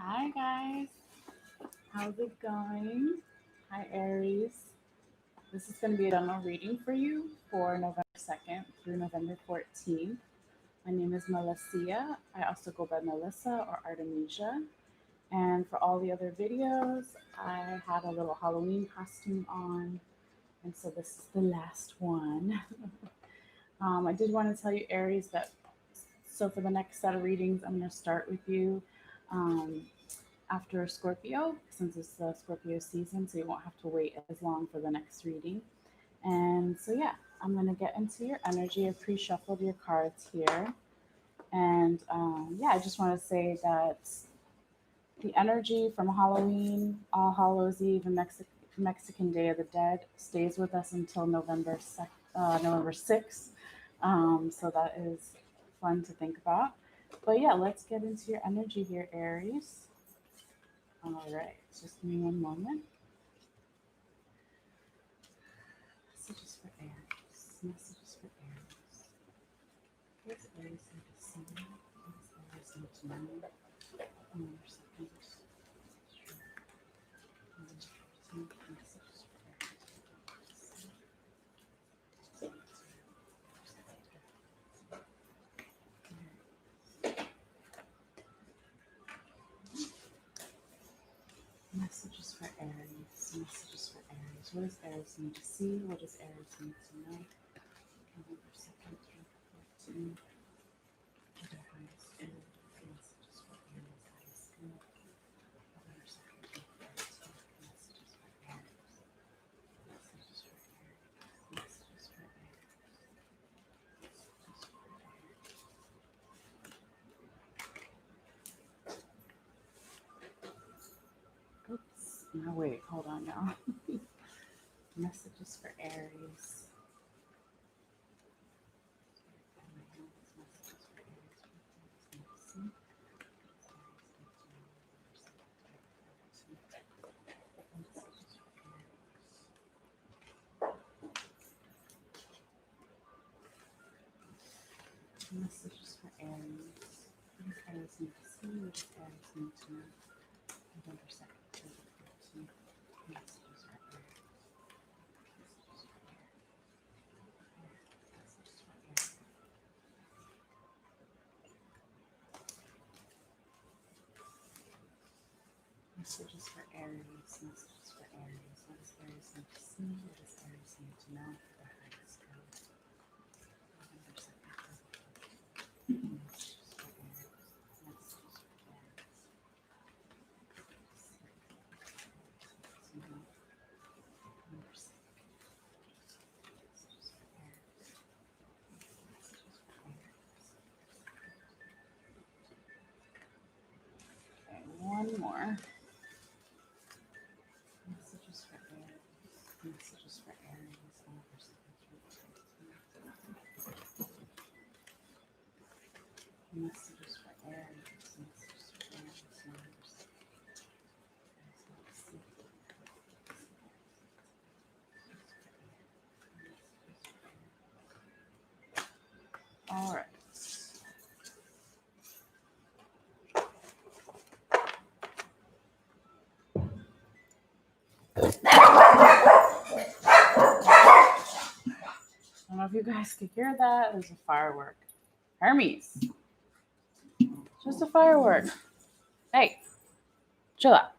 Hi guys, how's it going? Hi Aries. This is going to be a general reading for you for November 2nd through November 14th. My name is Malessea. I also go by Melissa or Artemisia. And for all the other videos, I had a little Halloween costume on. And so this is the last one. I did want to tell you, Aries, that so for the next set of readings, I'm going to start with you. Um, After Scorpio, since it's the Scorpio season, so you won't have to wait as long for the next reading. And so, yeah, I'm going to get into your energy. I pre shuffled your cards here. And yeah, I just want to say that the energy from Halloween, All Hallows Eve, and Mexican Day of the Dead stays with us until November 6th. So that is fun to think about. But yeah, let's get into your energy here, Aries. All right, just give me one moment. Messages for Aries. Messages for Aries. What does Aries need to see? What does Aries need to know? November 2nd. November 14th. Messages for Aries. Messages for Aries. Messages for Aries. What does Aries need to see? What does Aries need to know? November 2nd through 14th. What are highest good? Messages for Aries. Highest good. November 2nd through 14th. Messages for Aries. Messages for Aries. Messages for Aries. Messages for Aries. Oops. No, wait. Hold on now. Messages for Aries. Messages for Aries. Messages for Aries. What does Aries need to see? What does Aries need to know? November 2nd to the 14th. Messages for Aries. Messages for Aries. Messages for Aries. Messages for Aries. Messages for Aries. What does Aries need to see? What does Aries need to know for the highest good? November 2nd to the 14th. Messages for Aries. Messages for Aries. November 2nd. Messages for Aries. Messages for Aries. Okay, one more. Messages for Aries. Messages for Aries. November 2nd through 14th. Messages for Aries. Messages for Aries. November 2nd. All right. I don't know if you guys could hear that. There's a firework. Hermes. Just a firework. Hey, chill out.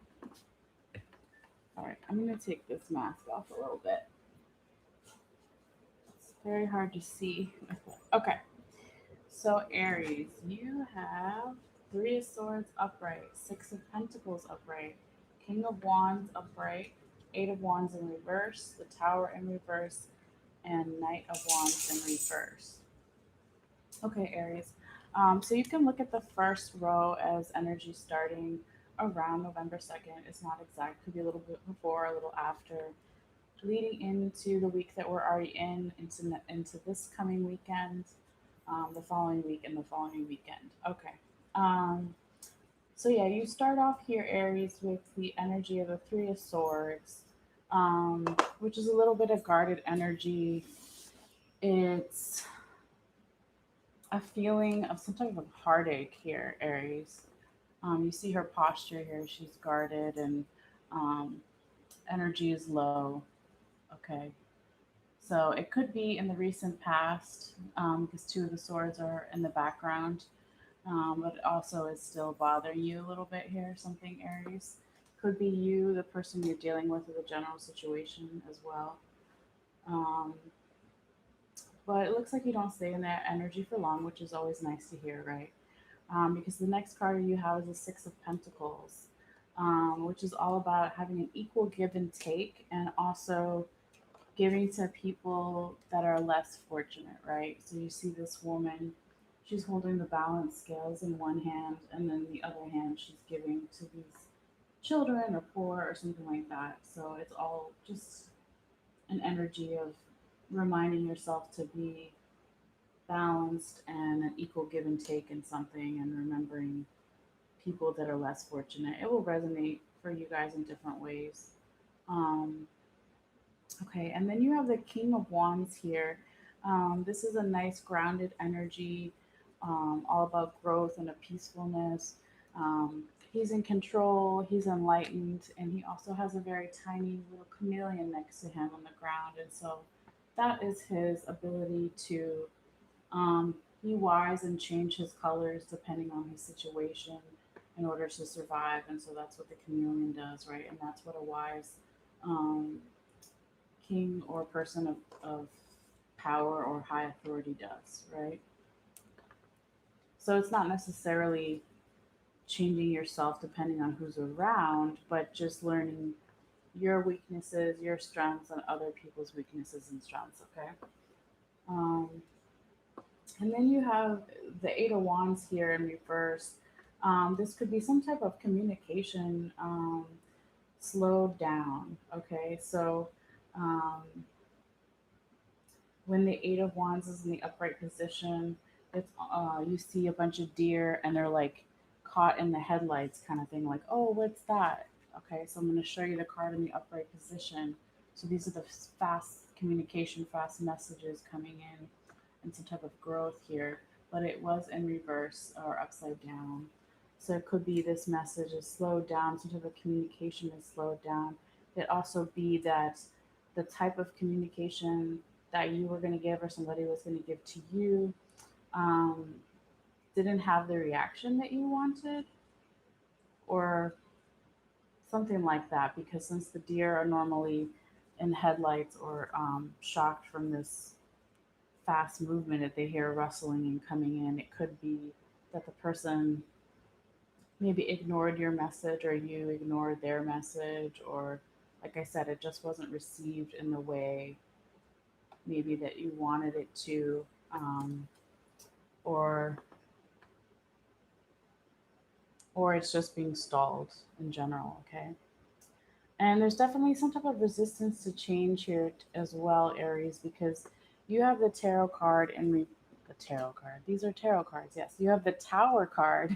All right, I'm going to take this mask off a little bit. It's very hard to see. Okay, so Aries, you have Three of Swords upright, Six of Pentacles upright, King of Wands upright, Eight of Wands in reverse, the Tower in reverse, and Knight of Wands in reverse. Okay, Aries. So you can look at the first row as energy starting around November 2nd. It's not exact, could be a little bit before, a little after, leading into the week that we're already in, into this coming weekend, the following week, and the following weekend. Okay. Um, so yeah, you start off here, Aries, with the energy of the Three of Swords, which is a little bit of guarded energy. It's a feeling of some type of heartache here, Aries. You see her posture here. She's guarded and um, energy is low. Okay. So it could be in the recent past because two of the swords are in the background, but it also is still bothering you a little bit here. Something Aries could be you, the person you're dealing with, or the general situation as well. Um, but it looks like you don't stay in that energy for long, which is always nice to hear, right? Because the next card you have is the Six of Pentacles, which is all about having an equal give and take, and also giving to people that are less fortunate, right? So you see this woman, she's holding the balance scales in one hand, and then the other hand she's giving to these children or poor or something like that. So it's all just an energy of reminding yourself to be balanced and an equal give and take in something, and remembering people that are less fortunate. It will resonate for you guys in different ways. Um, Okay, and then you have the King of Wands here. This is a nice grounded energy, all about growth and a peacefulness. Um, he's in control, he's enlightened, and he also has a very tiny little chameleon next to him on the ground. And so that is his ability to be wise and change his colors depending on his situation in order to survive. And so that's what the chameleon does, right? And that's what a wise um, king or person of power or high authority does, right? So it's not necessarily changing yourself depending on who's around, but just learning your weaknesses, your strengths, and other people's weaknesses and strengths, okay? Um, and then you have the Eight of Wands here in reverse. This could be some type of communication slowed down, okay? So, um, when the Eight of Wands is in the upright position, it's you see a bunch of deer and they're like caught in the headlights, kind of thing. Like, oh, what's that? Okay, so I'm going to show you the card in the upright position. So these are the fast communication, fast messages coming in, and some type of growth here. But it was in reverse or upside down. So it could be this message is slowed down, some type of communication is slowed down. It also be that the type of communication that you were going to give or somebody was going to give to you um, didn't have the reaction that you wanted or something like that, because since the deer are normally in headlights or shocked from this fast movement, if they hear rustling and coming in, it could be that the person maybe ignored your message or you ignored their message, or like I said, it just wasn't received in the way maybe that you wanted it to, um, or it's just being stalled in general. Okay, and there's definitely some type of resistance to change here as well, Aries, because you have the tarot card in the tarot card. These are tarot cards. Yes, you have the Tower card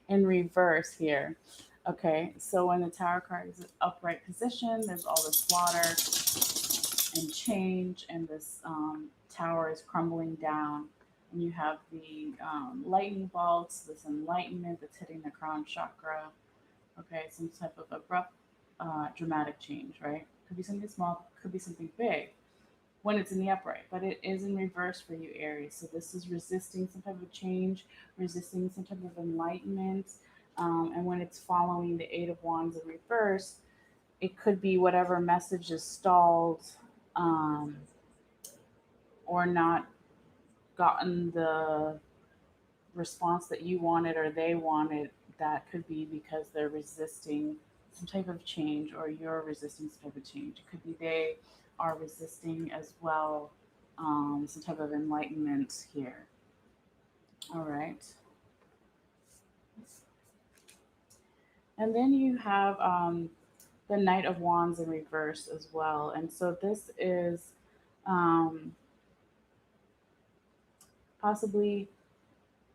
in reverse here. Okay, so when the Tower card is in upright position, there's all this water and change, and this tower is crumbling down. And you have the lightning bolts, this enlightenment that's hitting the crown chakra. Okay, some type of abrupt, dramatic change, right? Could be something small, could be something big when it's in the upright, but it is in reverse for you, Aries. So this is resisting some type of change, resisting some type of enlightenment. And when it's following the Eight of Wands in reverse, it could be whatever message is stalled, um, or not gotten the response that you wanted or they wanted. That could be because they're resisting some type of change, or you're resisting some type of change. It could be they are resisting as well, some type of enlightenment here. All right. And then you have the Knight of Wands in reverse as well. And so this is um, possibly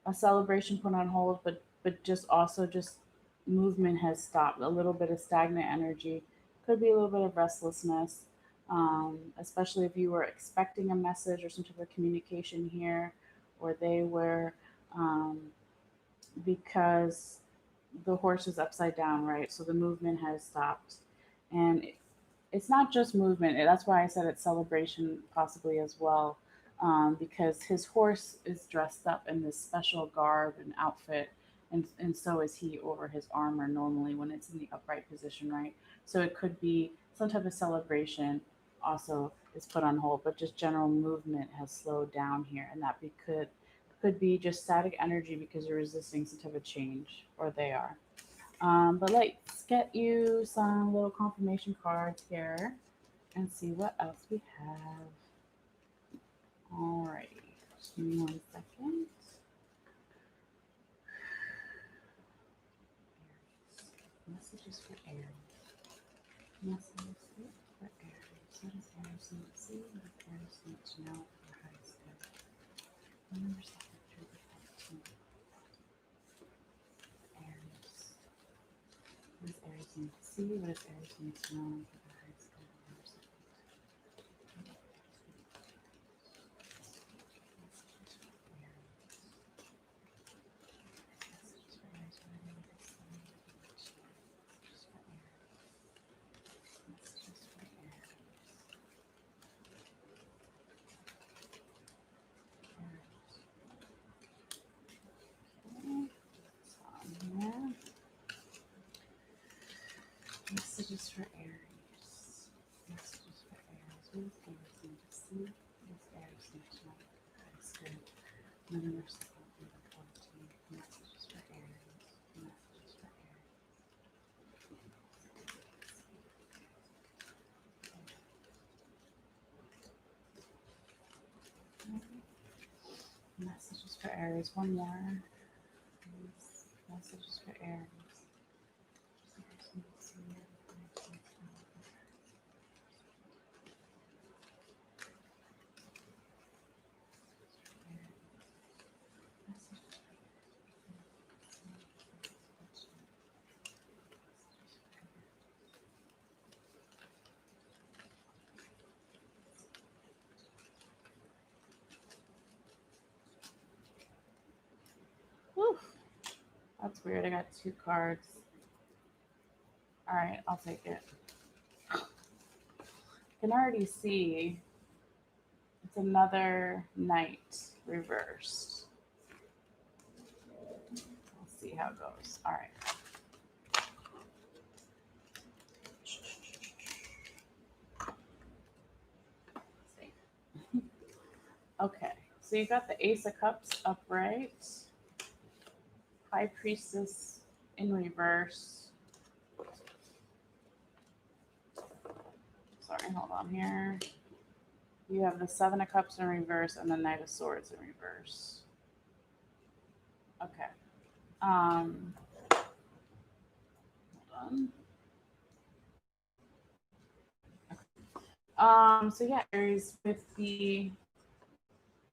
a celebration put on hold, but just also just movement has stopped. A little bit of stagnant energy, could be a little bit of restlessness, especially if you were expecting a message or some type of communication here, or they were, um, because the horse is upside down, right? So the movement has stopped. And it's not just movement. That's why I said it's celebration possibly as well, because his horse is dressed up in this special garb and outfit, and so is he over his armor normally when it's in the upright position, right? So it could be some type of celebration also is put on hold, but just general movement has slowed down here, and that could be just static energy because you're resisting some type of change, or they are. But let's get you some little confirmation cards here and see what else we have. Alrighty, just give me 1 second. Messages for Aries. Messages for Aries. What does Aries need to see? What does Aries need to know for highest good? Number 7 through the 14. Aries. What does Aries need to see? What does Aries need to know for the highest good? Number 7. Messages for Aries. Messages for Aries. What does Aries need to see? What does Aries need to know? That's good. November 2nd through the 14th. Messages for Aries. Messages for Aries. Messages for Aries. One more. Messages for Aries. Aries need to see. Whew, that's weird. I got 2 cards. All right, I'll take it. I can already see it's another knight reversed. We'll see how it goes. All right. Okay, so you got the Ace of Cups upright, High Priestess in reverse. Sorry, hold on here. You have the Seven of Cups in reverse and the Knight of Swords in reverse. Okay. Hold on. So yeah, Aries with the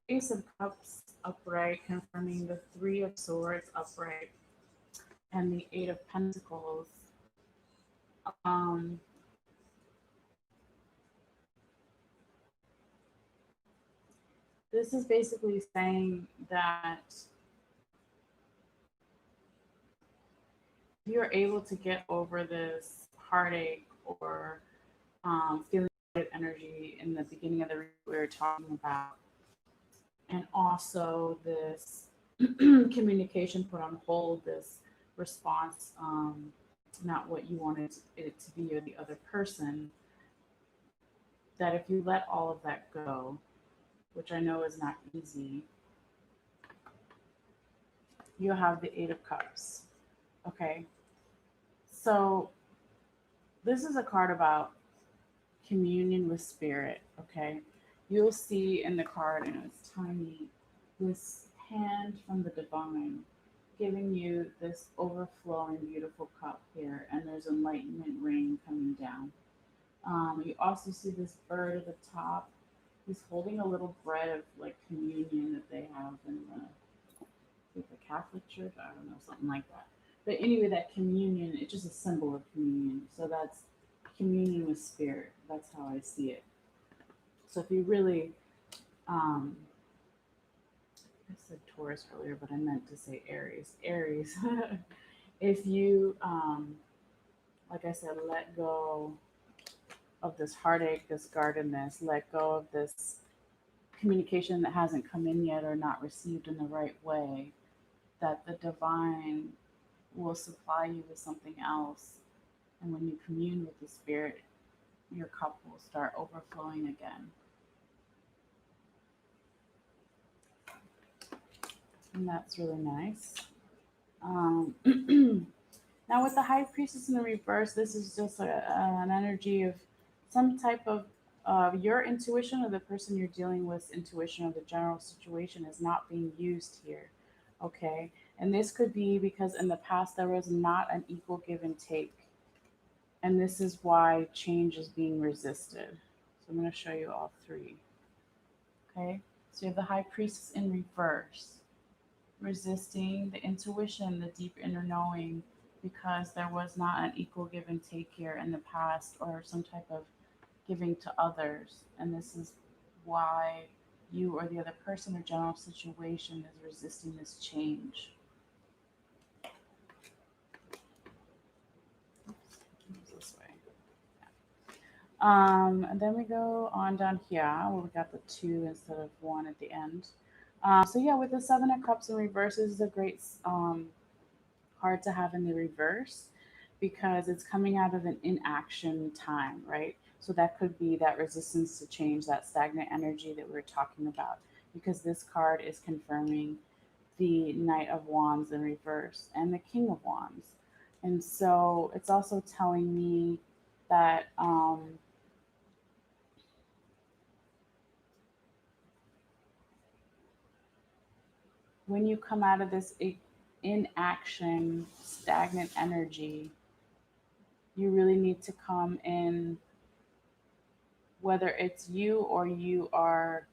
Ace of Cups upright, confirming the Three of Swords upright, and the Eight of Pentacles. This is basically saying that you're able to get over this heartache or feeling energy in the beginning of the read we were talking about, and also this communication put on hold, this response, not what you wanted it to be or the other person, that if you let all of that go, which I know is not easy, you have the Eight of Cups. Okay. So this is a card about communion with spirit. Okay. You'll see in the card, and it's tiny, this hand from the divine giving you this overflowing, beautiful cup here, and there's enlightenment rain coming down. You also see this bird at the top. He's holding a little bread of like communion that they have in the Catholic Church. I don't know, something like that. But anyway, that communion, it's just a symbol of communion. So that's communion with spirit. That's how I see it. So if you really, I said Taurus earlier, but I meant to say Aries. Aries. If you, like I said, let go of this heartache, this guardedness, let go of this communication that hasn't come in yet or not received in the right way, that the divine will supply you with something else. And when you commune with the spirit, your cup will start overflowing again. And that's really nice. Um, Now, with the High Priestess in the reverse, this is just an energy of some type of your intuition or the person you're dealing with intuition of the general situation is not being used here. Okay. And this could be because in the past there was not an equal give and take. And this is why change is being resisted. So I'm going to show you all three. Okay. So you have the High Priestess in reverse, resisting the intuition, the deep inner knowing, because there was not an equal give and take here in the past or some type of giving to others. And this is why you or the other person or general situation is resisting this change. This way. And then we go on down here where we got the two instead of one at the end. So yeah, with the Seven of Cups in reverse, this is a great card to have in the reverse because it's coming out of an inaction time, right? So that could be that resistance to change, that stagnant energy that we were talking about, because this card is confirming the Knight of Wands in reverse and the King of Wands. And so it's also telling me that when you come out of this inaction, stagnant energy, you really need to come in, whether it's you or you are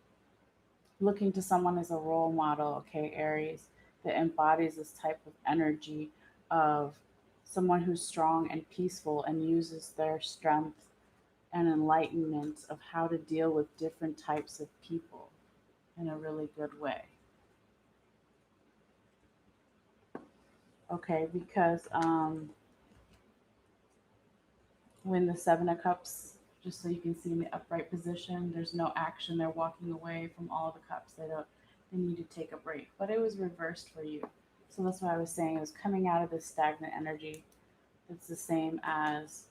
looking to someone as a role model, okay, Aries, that embodies this type of energy of someone who's strong and peaceful and uses their strength and enlightenment of how to deal with different types of people in a really good way. Okay, because when the Seven of Cups, just so you can see in the upright position, there's no action. They're walking away from all the cups. They need to take a break. But it was reversed for you. So that's why I was saying it was coming out of this stagnant energy. It's the same as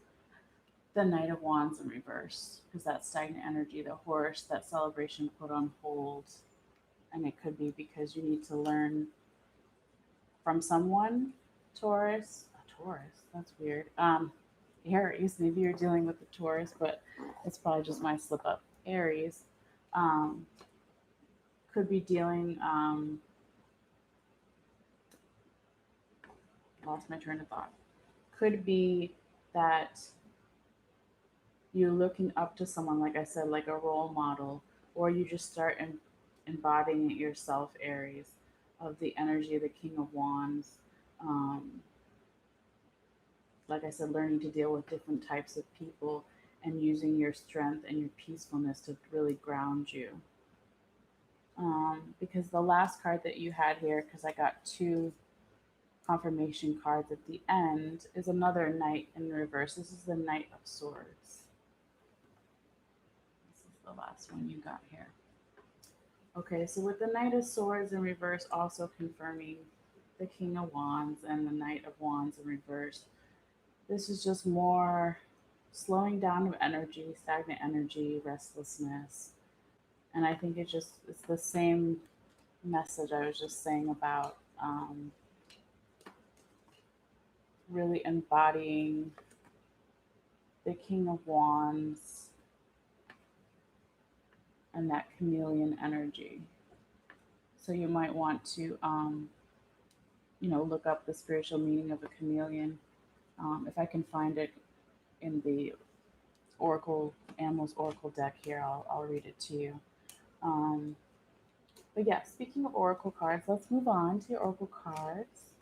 the Knight of Wands in reverse, because that stagnant energy, the horse, that celebration put on hold. And it could be because you need to learn from someone, Taurus. A Taurus, that's weird. Aries, maybe you're dealing with the Taurus, but it's probably just my slip up. Aries um, could be dealing, lost my train of thought. Could be that you're looking up to someone, like I said, like a role model, or you just start embodying it yourself, Aries, of the energy of the King of Wands. Um, like I said, learning to deal with different types of people and using your strength and your peacefulness to really ground you. Because the last card that you had here, because I got two confirmation cards at the end, is another Knight in reverse. This is the Knight of Swords. This is the last one you got here. Okay, so with the Knight of Swords in reverse, also confirming the King of Wands and the Knight of Wands in reverse, this is just more slowing down of energy, stagnant energy, restlessness. And I think it's the same message I was just saying about really embodying the King of Wands and that chameleon energy. So you might want to, look up the spiritual meaning of a chameleon. If I can find it in the Oracle, Animals Oracle deck here, I'll read it to you. Um, but yeah, speaking of Oracle cards, let's move on to your Oracle cards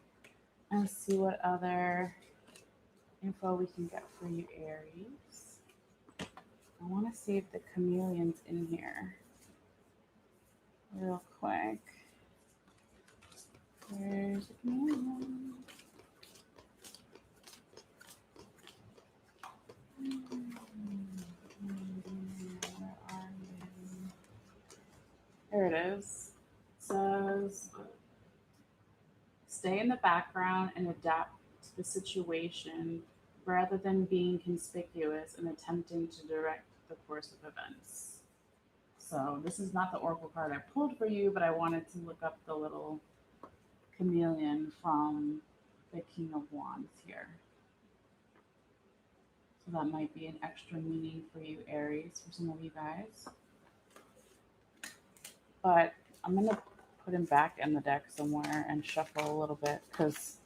and see what other info we can get for you, Aries. I want to see if the chameleon's in here real quick. There's a chameleon. it is. It says, stay in the background and adapt to the situation rather than being conspicuous and attempting to direct the course of events. So this is not the oracle card I pulled for you, but I wanted to look up the little chameleon from the King of Wands here. So that might be an extra meaning for you, Aries, for some of you guys. But I'm going to put him back in the deck somewhere and shuffle a little bit because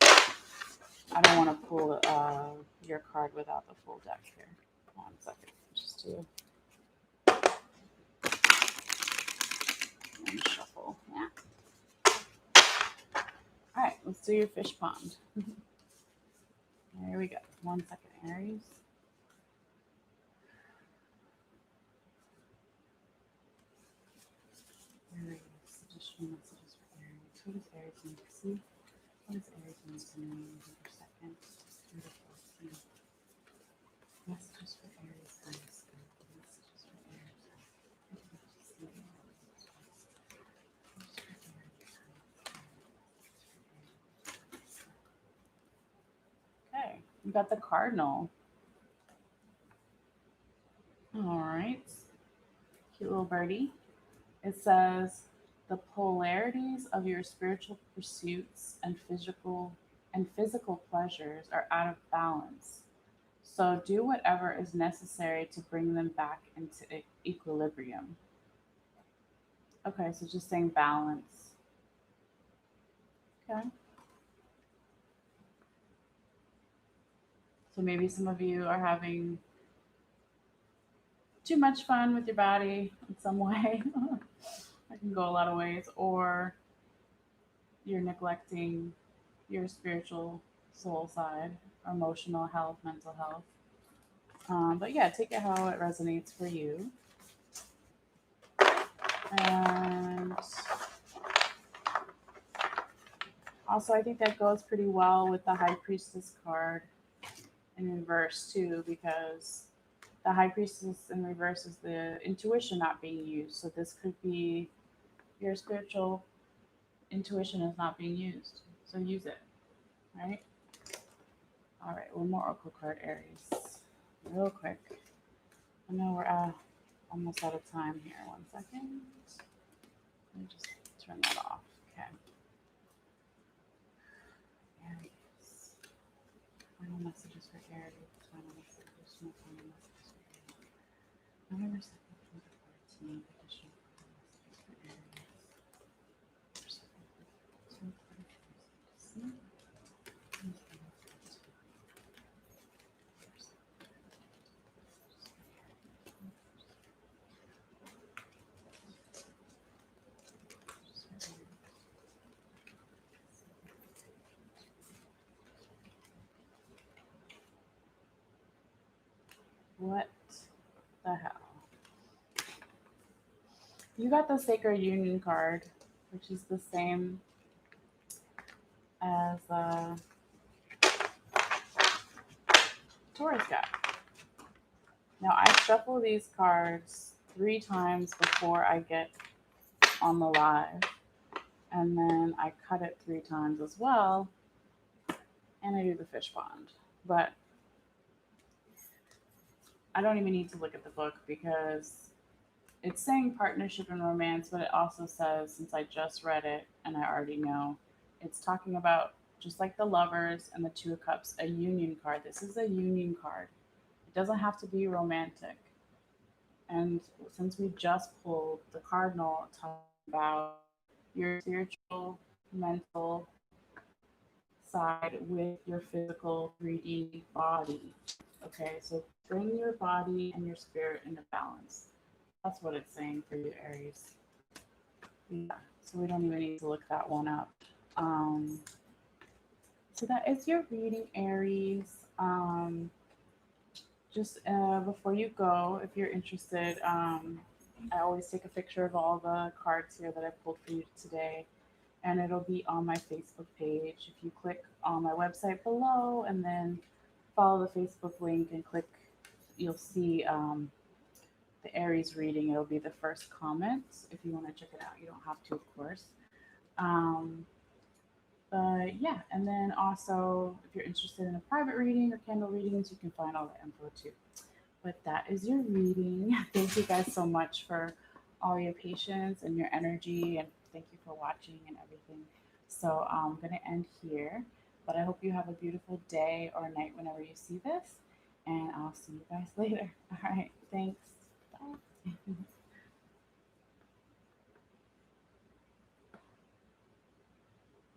I don't want to pull your card without the full deck here. 1 second. Just to and shuffle. Yeah. All right, let's do your fish pond. There we go. 1 second, Aries. Aries, additional messages for Aries. What does Aries need to see? What does Aries need to know in November 2nd through the 14th? Messages for Aries, guys. Messages for Aries. What do you need to see? Okay, we got the cardinal. All right, cute little birdie. It says the polarities of your spiritual pursuits and physical pleasures are out of balance. So do whatever is necessary to bring them back into equilibrium. Okay, so just saying balance. Okay. So maybe some of you are having too much fun with your body in some way. That can go a lot of ways. Or you're neglecting your spiritual soul side, emotional health, mental health. But yeah, take it how it resonates for you. And also, I think that goes pretty well with the High Priestess card in reverse too, because the High Priestess in reverse is the intuition not being used. So this could be your spiritual intuition is not being used. So use it, right? All right, one more oracle card, Aries. Real quick. I know we're almost out of time here. 1 second. Let me just turn that off. Okay. Aries. Final messages for Aries. Final messages. No final messages for Aries. November 2nd through the 14th. Additional messages for Aries. November 2nd through the 14th. What the hell? You got the Sacred Union card, which is the same as Taurus got. Now I shuffle these cards 3 times before I get on the live, and then I cut it 3 times as well, and I do the fish pond. But I don't even need to look at the book because it's saying partnership and romance, but it also says, since I just read it and I already know, it's talking about just like the Lovers and the Two of Cups, a union card. This is a union card. It doesn't have to be romantic. And since we just pulled the Cardinal talking about your spiritual, mental side with your physical 3D body. Okay, so bring your body and your spirit into balance. That's what it's saying for you, Aries. Yeah, so we don't even need to look that one up. So that is your reading, Aries. Just before you go, if you're interested, I always take a picture of all the cards here that I pulled for you today, and it'll be on my Facebook page. If you click on my website below and then follow the Facebook link and click, you'll see the Aries reading, it'll be the first comment. If you want to check it out, you don't have to, of course. Um, but yeah, and then also if you're interested in a private reading or candle readings, you can find all the info too. But that is your reading. Thank you guys so much for all your patience and your energy, and thank you for watching and everything. So I'm gonna end here, but I hope you have a beautiful day or night whenever you see this, and I'll see you guys later. All right, thanks. Bye.